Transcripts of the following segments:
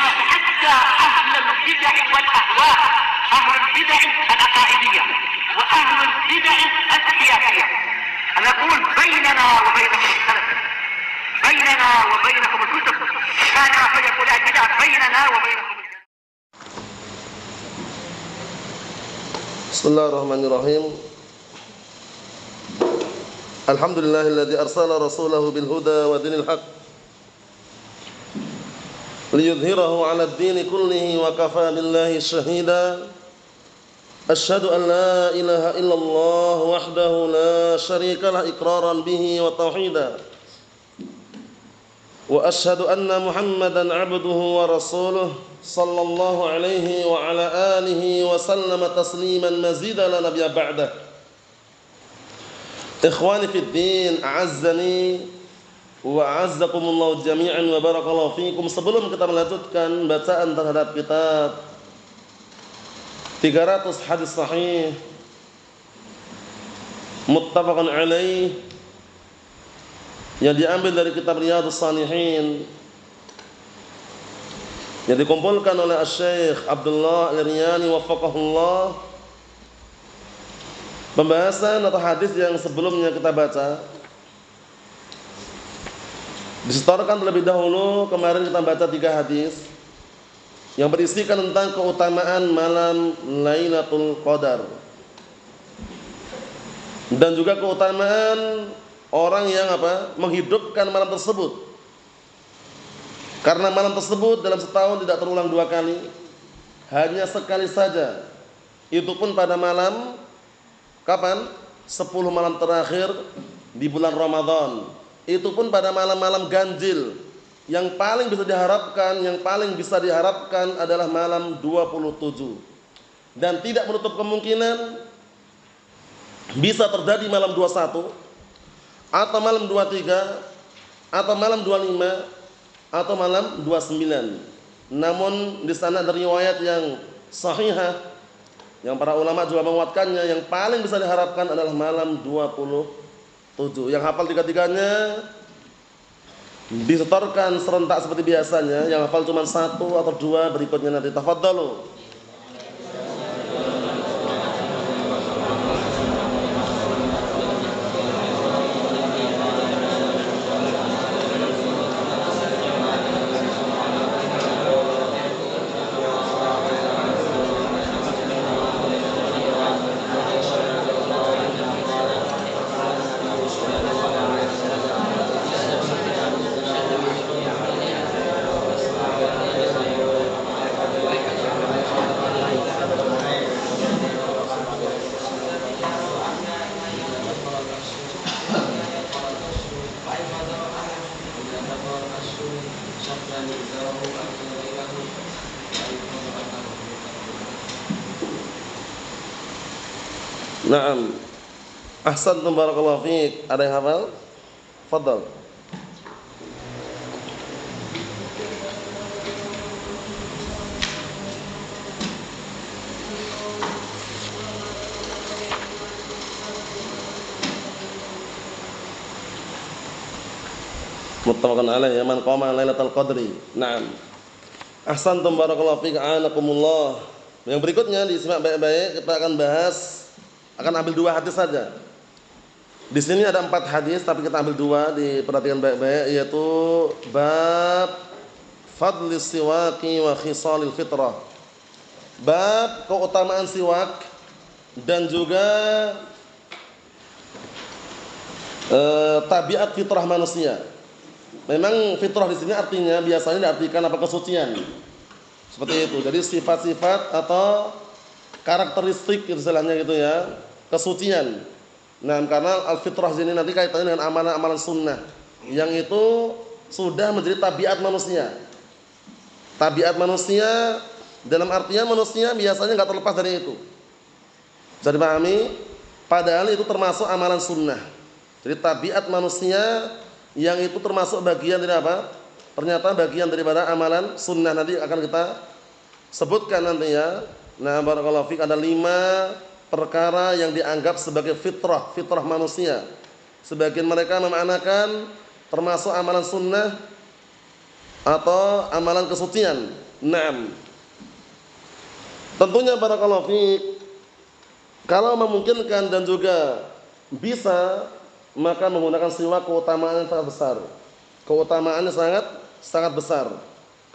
حتى أهل البدع والأهواء، أهل البدع العقائدية وأهل البدع السياسية. أنا أقول بيننا وبينكم السلف، بيننا وبينكم الكتب، كان فيقول البدع بيننا وبينكم. Bismillahirrahmanirrahim. Alhamdulillahilladzi arsala rasulahu bil huda wa dinil haq liyudhhirahu 'ala ad-dini kullihi wa kafaa billahi shahida. Asyhadu an la ilaha illallah wahdahu la syarika lah iqraran bihi wa tauhida. Wa asyhadu anna Muhammadan 'abduhu wa rasuluh sallallahu alaihi wa ala alihi wa sallama tasliman mazidan la nabiyya ba'dah. Ikhwani fid din, a'azzani wa a'azzakumullah jami'an wa barakallahu fikum. Sebelum kita melanjutkan bacaan terhadap kitab 300 hadis sahih muttafaqun alaih yang diambil dari kitab Riyadhus Shalihin yang dikumpulkan oleh Syekh Abdullah Al-Riyani waffaqahullah. Pembahasan atau hadis yang sebelumnya kita baca disetorkan terlebih dahulu. Kemarin kita baca 3 hadis yang berisikan tentang keutamaan malam Lailatul Qadar dan juga keutamaan orang yang menghidupkan malam tersebut. Karena malam tersebut dalam setahun tidak terulang 2 kali, hanya sekali saja. Itu pun pada malam kapan? 10 malam terakhir di bulan Ramadan. Itu pun pada malam-malam ganjil. Yang paling bisa diharapkan adalah malam 27. Dan tidak menutup kemungkinan bisa terjadi malam 21 atau malam 23 atau malam 25 atau malam 29. Namun di sana ada riwayat yang sahihah yang para ulama juga menguatkannya, yang paling bisa diharapkan adalah malam 27. Yang hafal 3-3-nya disetorkan serentak seperti biasanya. Yang hafal cuma 1 atau 2 berikutnya nanti. Tafadhalu. Naam. Ahsantum barakallahu fiik. Ada yang hafal? Fadhal. Muttafaqun alaih, man qama lailatul qadri. Naam. Ahsantum barakallahu fiik, a'anakumullah. Yang berikutnya disimak baik-baik, kita akan ambil 2 hadis saja. Di sini ada 4 hadis, tapi kita ambil 2, diperhatikan baik-baik, yaitu bab fadlis siwaki wa khisalil fitrah. Bab keutamaan siwak dan juga tabiat fitrah manusia. Memang fitrah di sini artinya biasanya diartikan kesucian. Seperti itu. Jadi sifat-sifat atau karakteristik istilahnya gitu ya, kesucian. Nah, karena al-fitrah sini nanti kaitannya dengan amalan-amalan sunnah yang itu sudah menjadi tabiat manusia. Tabiat manusia dalam artian manusia biasanya enggak terlepas dari itu. Bisa dipahami? Padahal itu termasuk amalan sunnah. Jadi tabiat manusia yang itu termasuk bagian dari apa? Ternyata bagian daripada amalan sunnah, nanti akan kita sebutkan nanti ya. Nah, barakallahu fiik, ada 5 perkara yang dianggap sebagai fitrah manusia. Sebagian mereka memaknakan termasuk amalan sunnah atau amalan kesucian. Naam. Tentunya barakallahu fiik, kalau memungkinkan dan juga bisa, maka menggunakan siwak keutamaannya sangat besar. Keutamaannya sangat besar.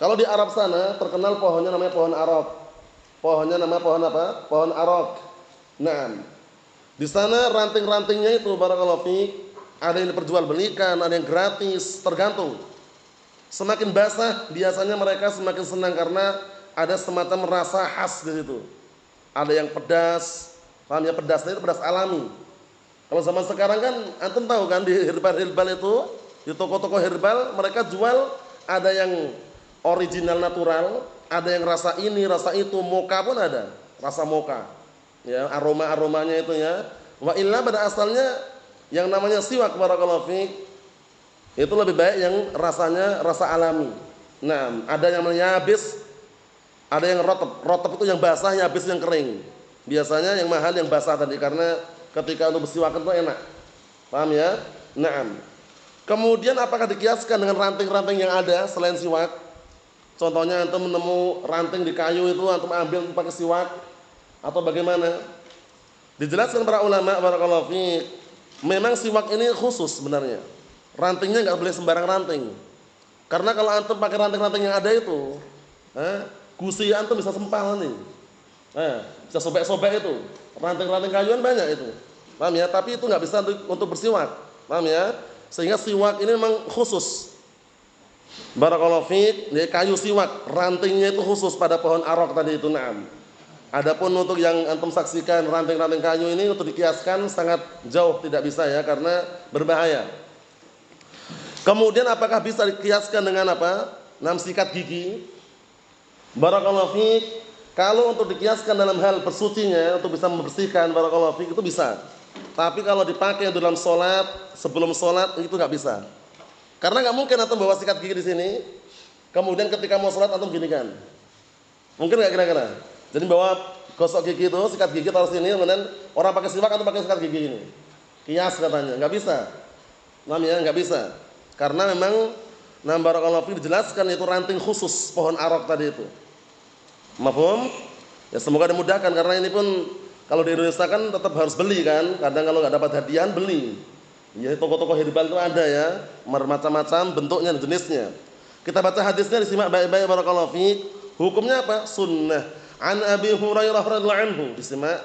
Kalau di Arab sana terkenal pohonnya namanya pohon arok. Pohonnya nama pohon apa? Pohon arok. Naam. Di sana ranting-rantingnya itu barakallahu fiik, ada yang diperjualbelikan, ada yang gratis, tergantung. Semakin basah biasanya mereka semakin senang karena ada semacam rasa khas di situ. Ada yang pedas, paham ya, pedasnya itu pedas alami. Kalau zaman sekarang kan antum tahu kan di herbal-herbal itu, di toko-toko herbal mereka jual ada yang original natural, ada yang rasa ini, rasa itu, moka pun ada, rasa moka. Ya, aroma-aromanya itu ya. Wa illa pada asalnya yang namanya siwak barakallahu fiik itu lebih baik yang rasanya rasa alami. Nah, ada yang yabis, ada yang rotab. Rotab itu yang basah, yabis yang kering. Biasanya yang mahal yang basah tadi karena ketika untuk bersiwakan itu enak. Paham ya? Naam. Kemudian apakah dikiaskan dengan ranting-ranting yang ada selain siwak? Contohnya antum menemu ranting di kayu itu antum ambil untuk pakai siwak atau bagaimana? Dijelaskan para ulama barakallahu fiik, memang siwak ini khusus sebenarnya. Rantingnya enggak boleh sembarang ranting. Karena kalau antum pakai ranting-ranting yang ada itu, gusi antum bisa sempal nih. Bisa sobek-sobek itu. Ranting-ranting kayuan banyak itu. Paham ya? Tapi itu enggak bisa untuk bersiwak. Paham ya? Sehingga siwak ini memang khusus. Barakallahu fiik, dari kayu siwak, rantingnya itu khusus pada pohon arok tadi itu, na'am. Adapun untuk yang antum saksikan ranting-ranting kayu ini untuk dikiaskan sangat jauh tidak bisa ya karena berbahaya. Kemudian apakah bisa dikiaskan dengan apa? Sikat gigi. Barakallahu fiik, kalau untuk dikiaskan dalam hal bersucinya untuk bisa membersihkan barakallahu fiik itu bisa. Tapi kalau dipakai dalam sholat, sebelum sholat itu nggak bisa. Karena nggak mungkin antum bawa sikat gigi di sini, kemudian ketika mau sholat antum gini kan? Mungkin nggak kira-kira? Jadi bawa gosok gigi itu, sikat gigi taruh sini, kemudian orang pakai siwak atau pakai sikat gigi ini. Kias katanya, nggak bisa. Namanya nggak bisa. Karena memang barakallahu fiik dijelaskan itu ranting khusus pohon arok tadi itu. Mafhum? Ya semoga dimudahkan karena ini pun kalau di Indonesia kan tetap harus beli kan. Kadang kalau nggak dapat hadiah beli. Ya toko-toko herbal itu ada ya, macam-macam bentuknya dan jenisnya. Kita baca hadisnya disimak baik-baik barakallahu fiik. Hukumnya apa? Sunnah. An Abi Hurairah radhiyallahu anhu, disimak.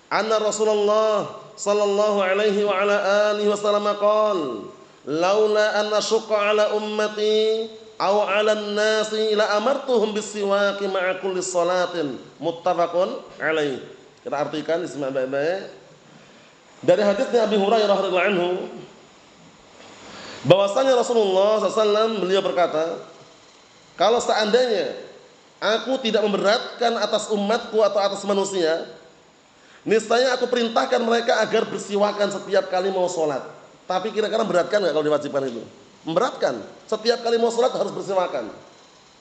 Anna Rasulullah sallallahu alaihi wa ala alihi wasallam qala, "Laula an ashqa ala ummati aw 'ala an-nasi la amartuhum bis-siwaki ma'a kulli salatin." Muttafaqun alaih. Kita artikan disimak baik-baik. Dari hadisnya Abi Hurairah radhiyallahu anhu bahwasanya Rasulullah SAW beliau berkata, kalau seandainya aku tidak memberatkan atas umatku atau atas manusia, niscaya aku perintahkan mereka agar bersiwakan setiap kali mau sholat. Tapi kira-kira beratkan nggak kalau diwajibkan itu? Memberatkan. Setiap kali mau sholat harus bersiwakan.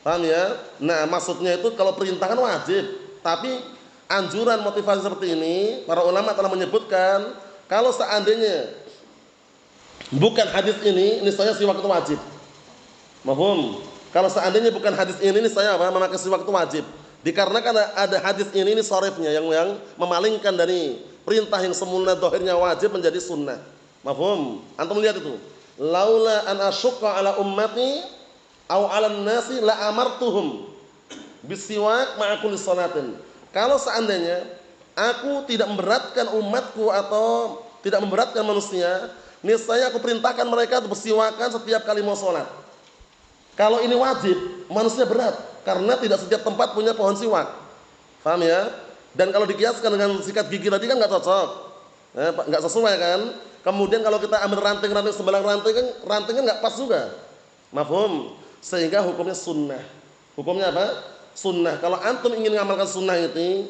Paham ya? Nah maksudnya itu kalau perintahkan wajib. Tapi anjuran motivasi seperti ini, para ulama telah menyebutkan kalau seandainya bukan hadis ini, niscaya siwak itu wajib. Mahfum? Kalau seandainya bukan hadis ini niscaya apa? Memakai siwak itu wajib. Dikarenakan ada hadis ini sharifnya yang memalingkan dari perintah yang semula zahirnya wajib menjadi sunnah. Mahfum? Antum lihat itu. Laula an asyqa ala ummati aw 'alan nasi la amartuhum bisiwak ma'a kulli salatin. Kalau seandainya aku tidak memberatkan umatku atau tidak memberatkan manusia, niscaya aku perintahkan mereka untuk bersiwakan setiap kali mau sholat. Kalau ini wajib, manusia berat karena tidak setiap tempat punya pohon siwak. Paham ya? Dan kalau dikiaskan dengan sikat gigi tadi kan nggak cocok, nggak sesuai kan? Kemudian kalau kita ambil ranting-ranting sebelah ranting kan rantingnya nggak pas juga. Mafhum? Sehingga hukumnya sunnah. Hukumnya apa? Sunnah. Kalau antum ingin mengamalkan sunnah itu,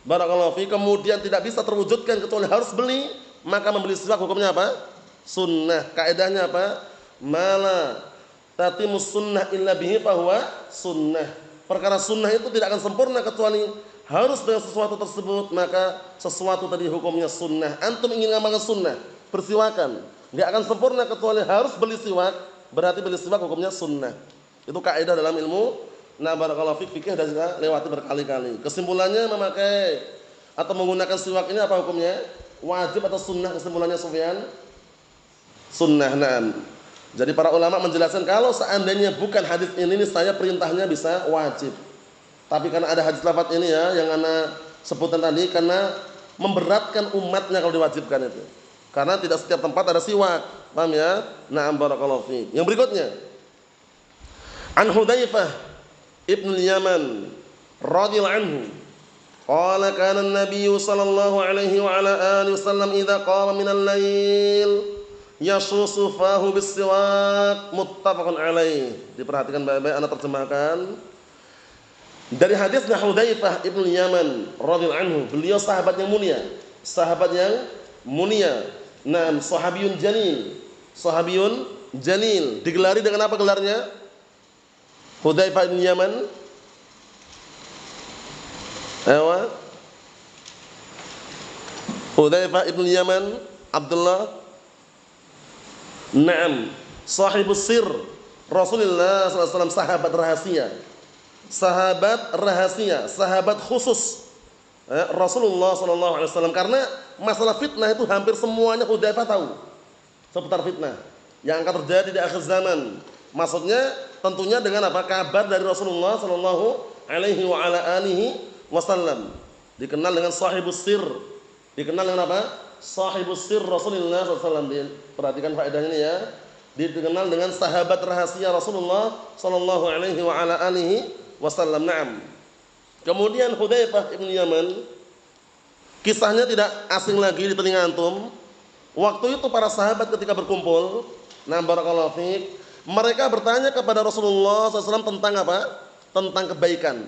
barakallahu fi, kemudian tidak bisa terwujudkan kecuali harus beli, maka membeli siwak hukumnya apa? Sunnah. Kaidahnya apa? Mala tatimus sunnah illa bihi fahuwa sunnah. Perkara sunnah itu tidak akan sempurna kecuali harus dengan sesuatu tersebut, maka sesuatu tadi hukumnya sunnah. Antum ingin mengamalkan sunnah, bersiwakan, enggak akan sempurna kecuali harus beli siwak, berarti beli siwak hukumnya sunnah. Itu kaidah dalam ilmu barakallahu fikih dan sudah lewati berkali-kali. Kesimpulannya memakai atau menggunakan siwak ini apa hukumnya? Wajib atau sunnah kesimpulannya Sufyan? Sunnah, na'am. Jadi para ulama menjelaskan kalau seandainya bukan hadis ini saya perintahnya bisa wajib. Tapi karena ada hadis lafaz ini ya yang ana sebutkan tadi karena memberatkan umatnya kalau diwajibkan itu. Karena tidak setiap tempat ada siwak. Paham ya? Na'am barakallahu fiik. Yang berikutnya. An Hudzaifah ibn al-Yaman radhiyallahu anhu qala kana an-nabiy sallallahu alaihi wa ala alihi wasallam idza qama min al-lail yashussu fahu bis-siwak muttafaqun alaih. Diperhatikan baik-baik ana terjemahkan. Dari hadisnya Hudzaifah ibn al-Yaman radhiyallahu anhu, beliau sahabat yang mulia, sahabat yang mulia. Naam, sahabiyun jalil. Sahabiyun jalil. Digelari dengan apa gelarnya? Hudzaifah ibn Yaman. Ayo. Hudzaifah ibn Yaman, Abdullah. Naam, sahibus sir Rasulullah sallallahu alaihi wasallam, sahabat rahasia. Sahabat rahasia, sahabat khusus Rasulullah sallallahu alaihi wasallam, karena masalah fitnah itu hampir semuanya Hudzaifah tahu. Seputar fitnah yang akan terjadi di akhir zaman. Maksudnya tentunya dengan apa? Kabar dari Rasulullah sallallahu alaihi wa ala alihi wasallam. Dikenal dengan sahibus sir. Dikenal dengan apa? Sahibus sir Rasulullah sallallahu alaihi wasallam. Perhatikan faedahnya ini ya. Dikenal dengan sahabat rahasia Rasulullah sallallahu alaihi wa ala alihi wasallam. Naam. Kemudian Hudzaifah ibn Yaman, kisahnya tidak asing lagi di telinga antum. Waktu itu para sahabat ketika berkumpul, nah barakallahu fiik, mereka bertanya kepada Rasulullah SAW tentang apa? Tentang kebaikan.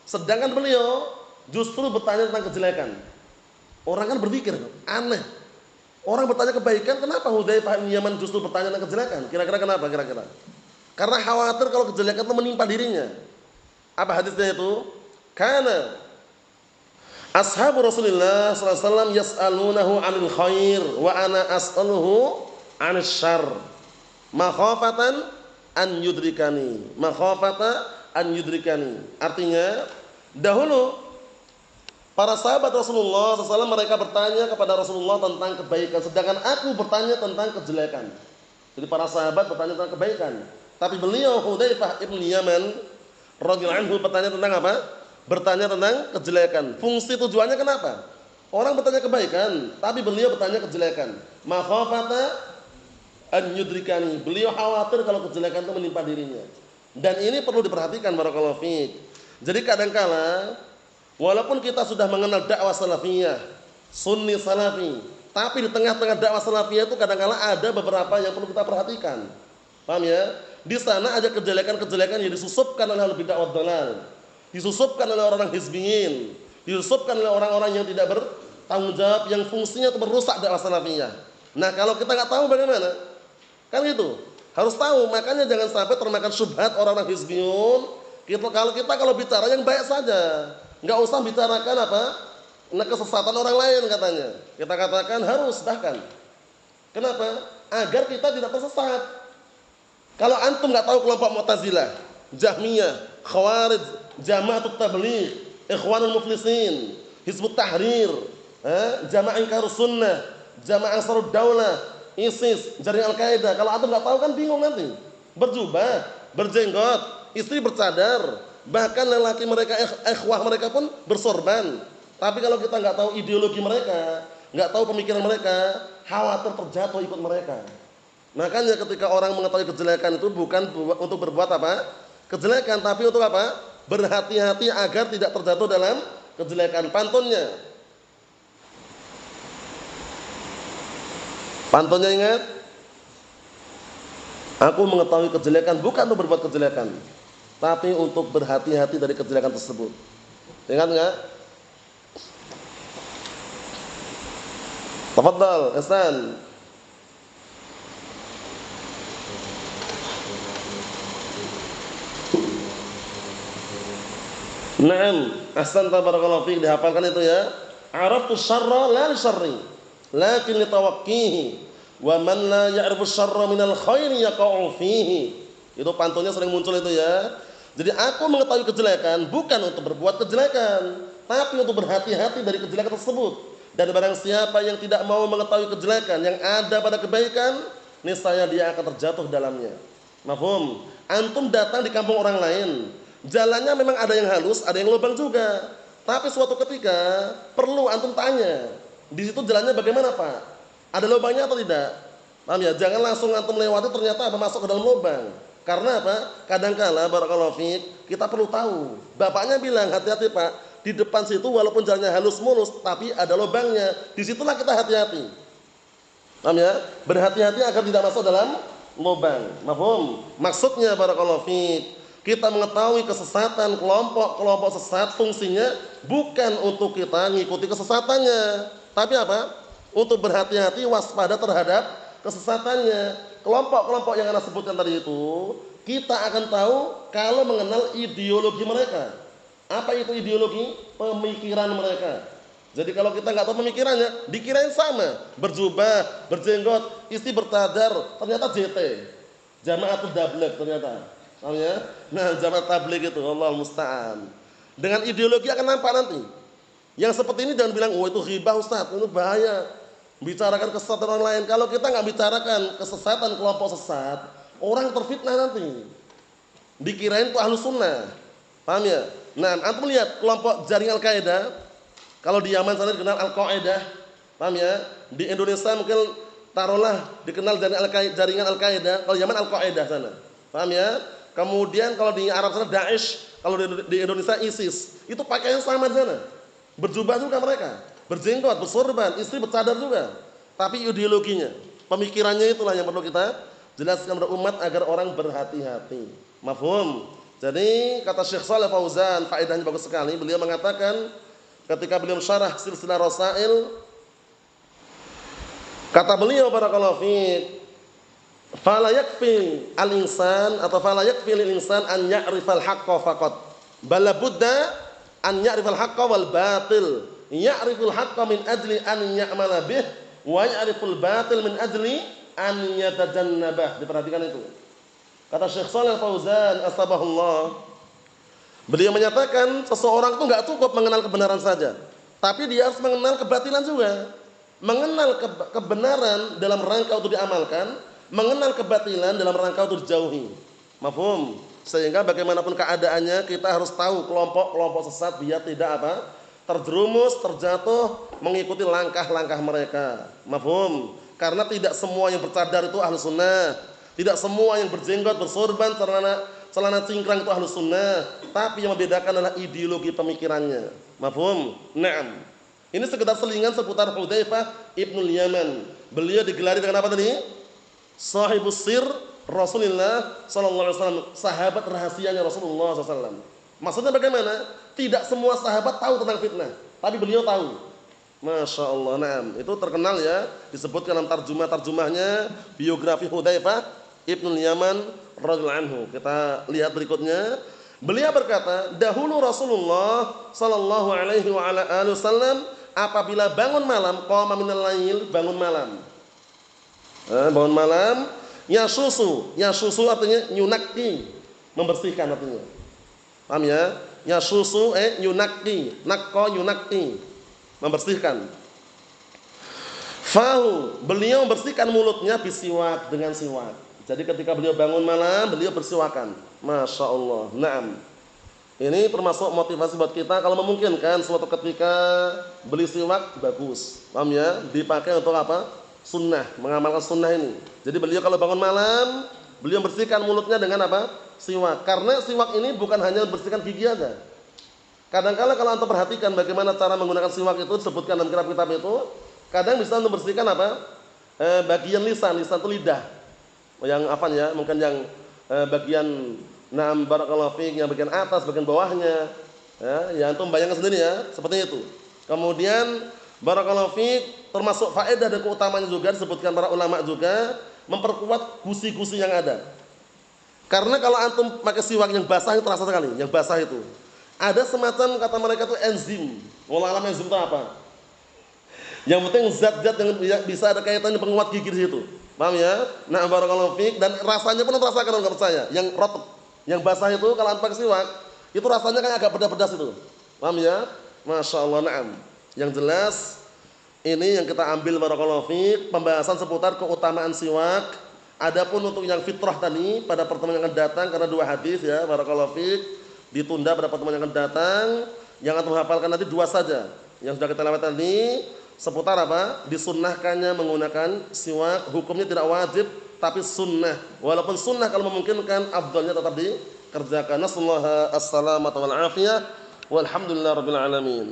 Sedangkan beliau justru bertanya tentang kejelekan. Orang kan berpikir, aneh. Orang bertanya kebaikan, kenapa Hudzaifah ibn Yaman justru bertanya tentang kejelekan? Kira-kira kenapa kira-kira? Karena khawatir kalau kejelekan itu menimpa dirinya. Apa hadisnya itu? Karena ashabu Rasulullah sallallahu alaihi wasallam yas'alunahu 'anil khair wa ana as'aluhu 'anil syarr makhafatan an yudrikani. Makhafata an yudrikani. Artinya dahulu para sahabat Rasulullah SAW mereka bertanya kepada Rasulullah tentang kebaikan, sedangkan aku bertanya tentang kejelekan. Jadi para sahabat bertanya tentang kebaikan, tapi beliau Hudzaifah ibn Yaman radhiyallahu anhu bertanya tentang apa? Bertanya tentang kejelekan. Fungsi tujuannya kenapa? Orang bertanya kebaikan, tapi beliau bertanya kejelekan. Makhafata an yudrikani. Beliau khawatir kalau kejelekan itu menimpa dirinya. Dan ini perlu diperhatikan barakallahu fiik. Jadi kadangkala walaupun kita sudah mengenal dakwah salafiyah, sunni salafi, tapi di tengah-tengah dakwah salafiyah itu kadangkala ada beberapa yang perlu kita perhatikan. Paham ya? Di sana ada kejelekan-kejelekan yang disusupkan oleh ahli bid'ah wad dhalal. Disusupkan oleh orang-orang hizbiyin, disusupkan oleh orang-orang yang tidak bertanggung jawab, yang fungsinya itu merusak dakwah salafiyah. Nah, kalau kita nggak tahu bagaimana? Kan gitu. Harus tahu, makanya jangan sampai termakan syubhat orang-orang hizbiyun. Kalau bicara yang baik saja. Nggak usah bicarakan apa? Nah, kesesatan orang lain katanya. Kita katakan harus bahkan. Kenapa? Agar kita tidak tersesat. Kalau antum nggak tahu kelompok Mu'tazilah, Jahmiyah, Khawarij, Jama'atut Tabligh, Ikhwanul Muflisin, Hizbut Tahrir, Jamaah Ansarus Sunnah, Jamaah Ansarud Daulah, ISIS, Jaringan Al-Qaeda. Kalau antum nggak tahu kan bingung nanti. Berjubah, berjenggot, istri bercadar, bahkan lelaki mereka, ikhwah mereka pun bersorban. Tapi kalau kita nggak tahu ideologi mereka, nggak tahu pemikiran mereka, khawatir terjatuh ikut mereka. Makanya ketika orang mengetahui kejelekan itu bukan untuk berbuat apa? Kejelekan, tapi untuk apa? Berhati-hati agar tidak terjatuh dalam kejelekan. Pantunnya ingat, aku mengetahui kejelekan bukan untuk berbuat kejelekan, tapi untuk berhati-hati dari kejelekan tersebut. Ingat enggak? Tafadhal, Ihsan. Naam, ahsan tabarakallahu fiik, dihafalkan itu ya. Araftu syarra la li syarri, lakin li tawaqqihi, wa man la ya'rifu syarra minal khairi yaqa'u fihi. Itu pantunnya sering muncul itu ya. Jadi aku mengetahui kejelekan bukan untuk berbuat kejelekan, tapi untuk berhati-hati dari kejelekan tersebut. Dan barang siapa yang tidak mau mengetahui kejelekan yang ada pada kebaikan, niscaya dia akan terjatuh dalamnya. Mafhum? Antum datang di kampung orang lain, jalannya memang ada yang halus, ada yang lubang juga. Tapi suatu ketika perlu antum tanya, di situ jalannya bagaimana Pak? Ada lubangnya atau tidak? Paham ya? Jangan langsung antum lewati ternyata masuk ke dalam lubang. Karena apa? Kadangkala barakallahu fiik, kita perlu tahu. Bapaknya bilang, hati-hati Pak, di depan situ walaupun jalannya halus mulus, tapi ada lubangnya. Disitulah kita hati-hati. Paham ya? Berhati-hati agar tidak masuk dalam lubang. Mafhum? Maksudnya barakallahu fiik, kita mengetahui kesesatan kelompok-kelompok sesat fungsinya bukan untuk kita ngikuti kesesatannya, tapi apa? Untuk berhati-hati, waspada terhadap kesesatannya. Kelompok-kelompok yang Anda sebutkan tadi itu, kita akan tahu kalau mengenal ideologi mereka. Apa itu ideologi? Pemikiran mereka. Jadi kalau kita nggak tahu pemikirannya, dikirain sama, berjubah, berjenggot, istri bertadar, ternyata JT, Jamaatul Tabligh ternyata. Paham ya? Nah, Jamaah Tabligh itu, Allah musta'an. Dengan ideologi akan nampak nanti. Yang seperti ini jangan bilang, oh itu ghibah Ustaz, itu bahaya. Bicarakan kesesatan orang lain. Kalau kita nggak bicarakan kesesatan kelompok sesat, orang terfitnah nanti. Dikirain itu ahlus sunnah. Paham ya? Nah, antum lihat kelompok jaringan Al-Qaeda. Kalau di Yaman sana dikenal Al-Qaeda. Paham ya? Di Indonesia mungkin taruhlah dikenal jaringan Al-Qaeda. Kalau Yaman Al-Qaeda sana. Paham ya? Kemudian kalau di Arab sana Daesh, kalau di Indonesia ISIS. Itu pakaian sama di sana. Berjubah juga mereka. Berjenggot, bersorban, istri bercadar juga. Tapi ideologinya, pemikirannya itulah yang perlu kita jelaskan kepada umat agar orang berhati-hati. Mafhum? Jadi kata Syekh Shalih Fauzan, faedahnya bagus sekali. Beliau mengatakan ketika beliau syarah silsilah rasail, kata beliau barakallahu fiik, fala yakfi al-insan atau fala yakfi lil-insan an ya'rifal haqqa faqat. Bal budda an ya'rifal haqqa wal batil. Ya'riful haqqa min ajli an ya'mala bih wa ya'riful batil min ajli an yatajannabah. Diperhatikan itu. Kata Syekh Shalih Fauzan astabahullah, beliau menyatakan seseorang itu enggak cukup mengenal kebenaran saja, tapi dia harus mengenal kebatilan juga. Mengenal kebenaran dalam rangka untuk diamalkan, mengenal kebatilan dalam rangka untuk dijauhi. Mafhum? Sehingga bagaimanapun keadaannya kita harus tahu kelompok-kelompok sesat biar tidak apa? Terjerumus, terjatuh mengikuti langkah-langkah mereka. Mafhum? Karena tidak semua yang bercadar itu ahlus sunnah, tidak semua yang berjenggot, bersorban, celana cingkrang itu ahlus sunnah, tapi yang membedakan adalah ideologi pemikirannya. Mafhum? Naam. Ini sekedar selingan seputar Hudzaifah ibnul Yaman. Beliau digelari dengan apa tadi? Sahibus sir Rasulullah sallallahu alaihi wasallam, sahabat rahasianya Rasulullah sallallahu alaihi wasallam. Maksudnya bagaimana? Tidak semua sahabat tahu tentang fitnah, tapi beliau tahu. Masya Allah, naam. Itu terkenal ya, disebutkan dalam tarjumahnya biografi Hudzaifah ibnul Yaman radhiyallahu anhu. Kita lihat berikutnya. Beliau berkata, dahulu Rasulullah sallallahu alaihi wa ala alihi wasallam apabila bangun malam, qama minal lail, bangun malam. Bangun malam, yasusu artinya nyunakki, membersihkan artinya. Paham ya? Yasusu yunakki, nakko yunakki, membersihkan. Fahu, beliau membersihkan mulutnya bisiwak, dengan siwak. Jadi ketika beliau bangun malam, beliau bersiwakan. Masya Allah. Naam. Ini termasuk motivasi buat kita kalau memungkinkan suatu ketika beli siwak bagus. Paham ya? Dipakai untuk apa? Sunnah, mengamalkan sunnah ini. Jadi beliau kalau bangun malam, beliau bersihkan mulutnya dengan apa? Siwak. Karena siwak ini bukan hanya membersihkan gigi aja. Kadang-kala kalau Anda perhatikan bagaimana cara menggunakan siwak itu disebutkan dalam kitab-kitab itu, kadang bisa membersihkan apa? Bagian lisan itu lidah. Yang apa ya? Mungkin yang bagian naam barakallahu fiik, yang bagian atas, bagian bawahnya. Ya antum bayangkan sendiri ya, seperti itu. Kemudian barakallahu fiik, termasuk faedah dan keutamaannya juga disebutkan para ulama juga, memperkuat gusi-gusi yang ada. Karena kalau antum pakai siwak yang basah itu terasa sekali, yang basah itu. Ada semacam kata mereka itu enzim. Wallah alam enzim itu apa? Yang penting zat-zat yang bisa ada kaitannya penguat gigi di situ. Paham ya? Nah, barakallahu fiik, dan rasanya pun rasakan kalau enggak percaya. Yang rotb, yang basah itu kalau antum pakai siwak, itu rasanya kayak agak pedas-pedas itu. Paham ya? Masya Allah, na'am. Yang jelas ini yang kita ambil barakallahu fiik, pembahasan seputar keutamaan siwak. Adapun untuk yang fitrah tadi pada pertemuan yang akan datang, karena 2 hadis ya, barakallahu fiik, ditunda pada pertemuan yang akan datang. Yang antum hafalkan nanti 2 saja. Yang sudah kita lewat tadi seputar apa? Disunnahkannya menggunakan siwak, hukumnya tidak wajib tapi sunnah. Walaupun sunnah kalau memungkinkan, afdalnya tetap dikerjakan. Nasallahu as-salamata wal afiyah. Walhamdulillahirabbil alamin.